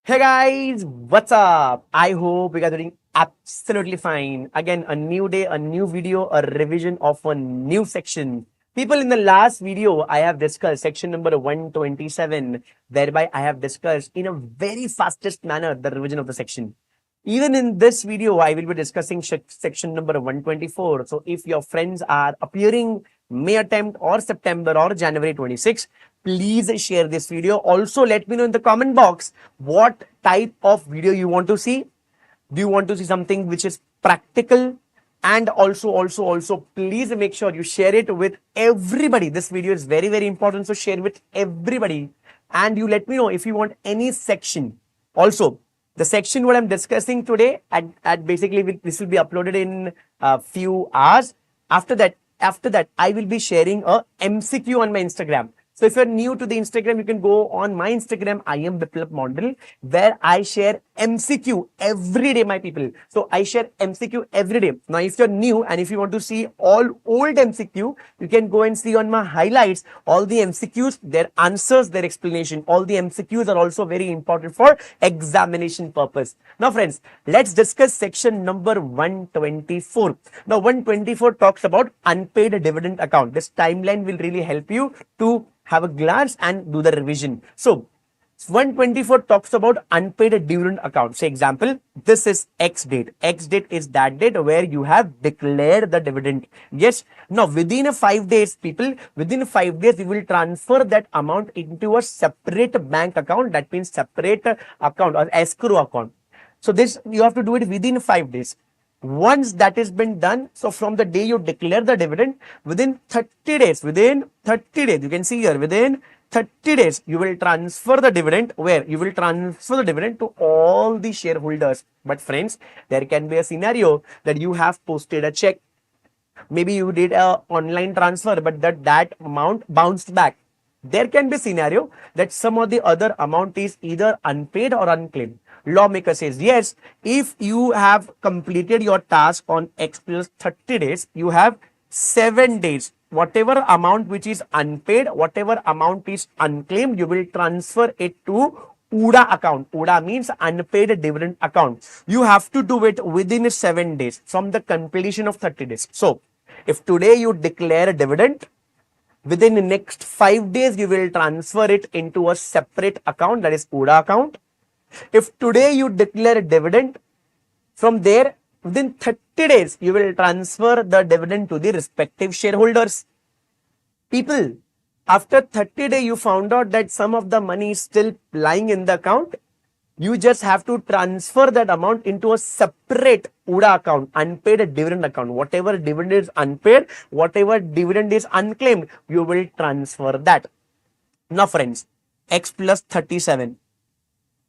Hey guys, what's up? I hope you guys are doing absolutely fine. Again, a new day, a new video, a revision of a new section. People, in the last video, I have discussed section number 127, whereby I have discussed in a very fastest manner the revision of the section. Even in this video, I will be discussing section number 124. So if your friends are appearing May attempt or September or January 26, please share this video. Also, let me know in the comment box what type of video you want to see. Do you want to see something which is practical? And also, please make sure you share it with everybody. This video is very, very important. So share with everybody. And you let me know if you want any section. Also, the section what I'm discussing today at basically this will be uploaded in a few hours. After that, I will be sharing a MCQ on my Instagram. So if you're new to the Instagram, you can go on my Instagram, I am Biplab Model, where I share MCQ every day, my people. So I share MCQ every day. Now, if you're new and if you want to see all old MCQ, you can go and see on my highlights, all the MCQs, their answers, their explanation. All the MCQs are also very important for examination purpose. Now, friends, let's discuss section number 124. Now, 124 talks about unpaid dividend account. This timeline will really help you to have a glance and do the revision. So 124 talks about unpaid dividend account. Say example, this is X date. X date is that date where you have declared the dividend. Yes. Now within 5 days, people, within 5 days, you will transfer that amount into a separate bank account. That means separate account or escrow account. So this you have to do it within 5 days. Once that has been done, so from the day you declare the dividend, within 30 days, you can see here, within 30 days, you will transfer the dividend where you will transfer the dividend to all the shareholders. But friends, there can be a scenario that you have posted a check. Maybe you did a online transfer, but that amount bounced back. There can be a scenario that some of the other amount is either unpaid or unclaimed. Lawmaker says, yes, if you have completed your task on X plus 30 days, you have 7 days. Whatever amount which is unpaid, whatever amount is unclaimed, you will transfer it to UDA account. UDA means unpaid dividend account. You have to do it within 7 days from the completion of 30 days. So, if today you declare a dividend, within the next 5 days, you will transfer it into a separate account, that is UDA account. If today you declare a dividend, from there, within 30 days, you will transfer the dividend to the respective shareholders. People, after 30 days, you found out that some of the money is still lying in the account. You just have to transfer that amount into a separate UDA account, unpaid dividend account. Whatever dividend is unpaid, whatever dividend is unclaimed, you will transfer that. Now, friends, X plus 37.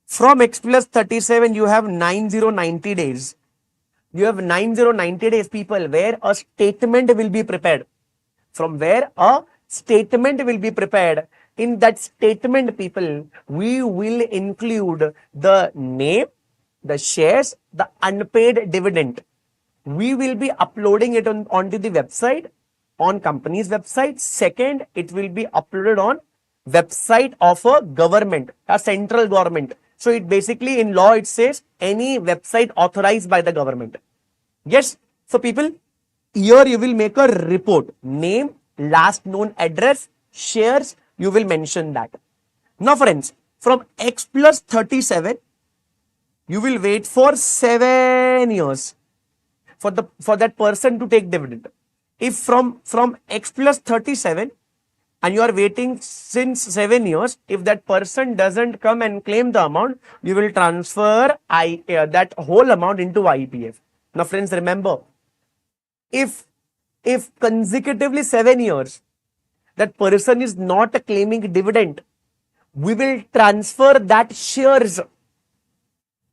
From X plus 37, you have 9090 days. You have 9090 days, people, where a statement will be prepared. From where a statement will be prepared. In that statement, people, we will include the name, the shares, the unpaid dividend. We will be uploading it onto the website, on company's website. Second, it will be uploaded on website of a government, a central government. So it basically in law it says any website authorized by the government. Yes. So people, here you will make a report, name, last known address, shares, you will mention that. Now friends, from X plus 37, you will wait for 7 years for that person to take dividend. If from X plus 37, and you are waiting since 7 years, if that person doesn't come and claim the amount, you will transfer that whole amount into IPF. Now friends, remember, if consecutively 7 years, that person is not claiming dividend, we will transfer that shares.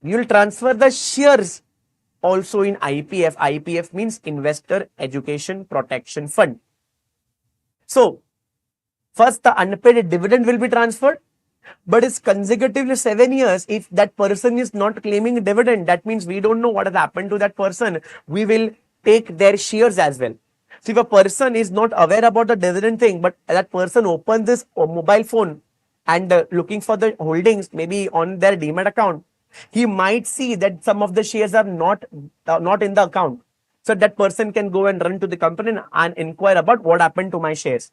We will transfer the shares also in IPF. IPF means Investor Education Protection Fund. So, first the unpaid dividend will be transferred, but it's consecutively 7 years. If that person is not claiming dividend, that means we don't know what has happened to that person. We will take their shares as well. So if a person is not aware about the dividend thing, but that person opens this mobile phone and looking for the holdings maybe on their demat account, he might see that some of the shares are not in the account. So that person can go and run to the company and inquire about what happened to my shares.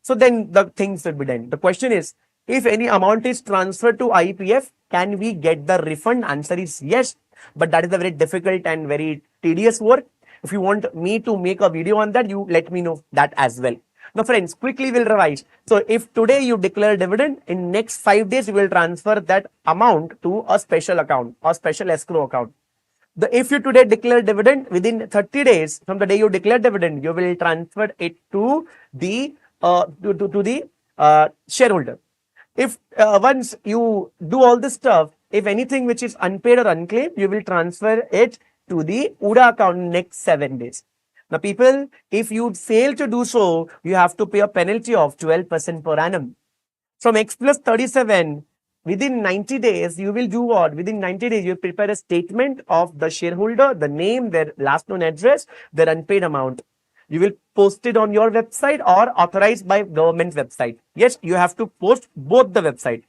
So then the things will be done. The question is, if any amount is transferred to IPF, can we get the refund? Answer is yes, but that is a very difficult and very tedious work. If you want me to make a video on that, you let me know that as well. Now friends, quickly we'll revise. So if today you declare dividend, in next 5 days you will transfer that amount to a special account or special escrow account. If you today declare dividend, within 30 days from the day you declare dividend, you will transfer it to the shareholder. If once you do all this stuff, if anything which is unpaid or unclaimed, you will transfer it to the UDA account next 7 days. Now people, if you fail to do so, you have to pay a penalty of 12% per annum. From X plus 37, within 90 days, you will do what? Within 90 days, you prepare a statement of the shareholder, the name, their last known address, their unpaid amount. You will post it on your website or authorized by government website. Yes, you have to post both the website.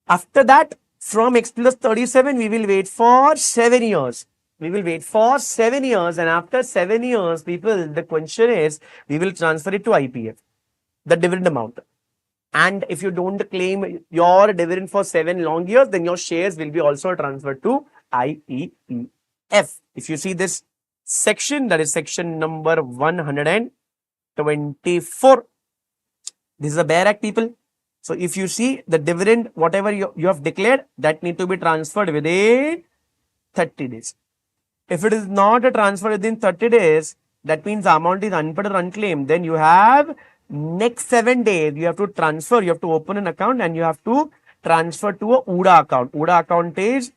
After that, from X plus 37, we will wait for 7 years. We will wait for 7 years, and after 7 years, people, the question is, we will transfer it to IPF, the dividend amount. And if you don't claim your dividend for 7 long years, then your shares will be also transferred to IPEF. If you see this section, that is section number 124. This is a Bear Act, people. So if you see the dividend, whatever you have declared, that need to be transferred within 30 days. If it is not a transfer within 30 days, that means the amount is unpaid or unclaimed. Then you have next 7 days, you have to transfer, you have to open an account and you have to transfer to a UDA account. UDA account is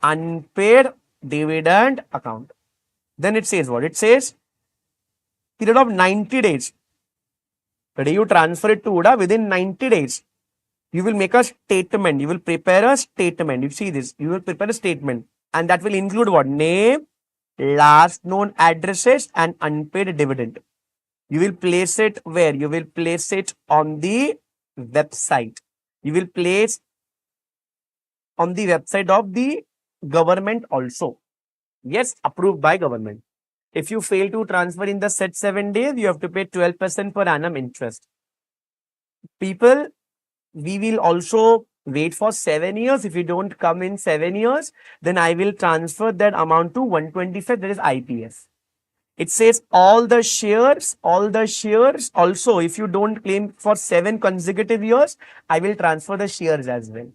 unpaid dividend account. Then it says what? It says period of 90 days. The day you transfer it to UDA, within 90 days, you will make a statement. You will prepare a statement. You see this, you will prepare a statement, and that will include what? Name, last known addresses, and unpaid dividend. You will place it where? You will place it on the website. You will place on the website of the government also. Yes, approved by government. If you fail to transfer in the said 7 days, you have to pay 12% per annum interest. People, we will also wait for 7 years. If you don't come in 7 years, then I will transfer that amount to 125, that is IPF. It says all the shares also, if you don't claim for 7 consecutive years, I will transfer the shares as well.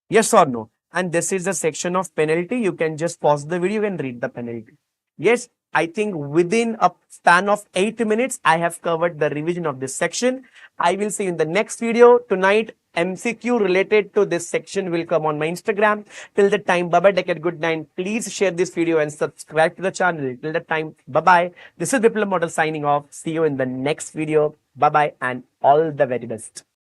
Yes or no? And this is the section of penalty. You can just pause the video and read the penalty. Yes, I think within a span of 8 minutes, I have covered the revision of this section. I will see you in the next video. Tonight, MCQ related to this section will come on my Instagram. Till the time, bye-bye, take care, good night. Please share this video and subscribe to the channel. Till the time, bye-bye. This is Biplab Model signing off. See you in the next video. Bye-bye and all the very best.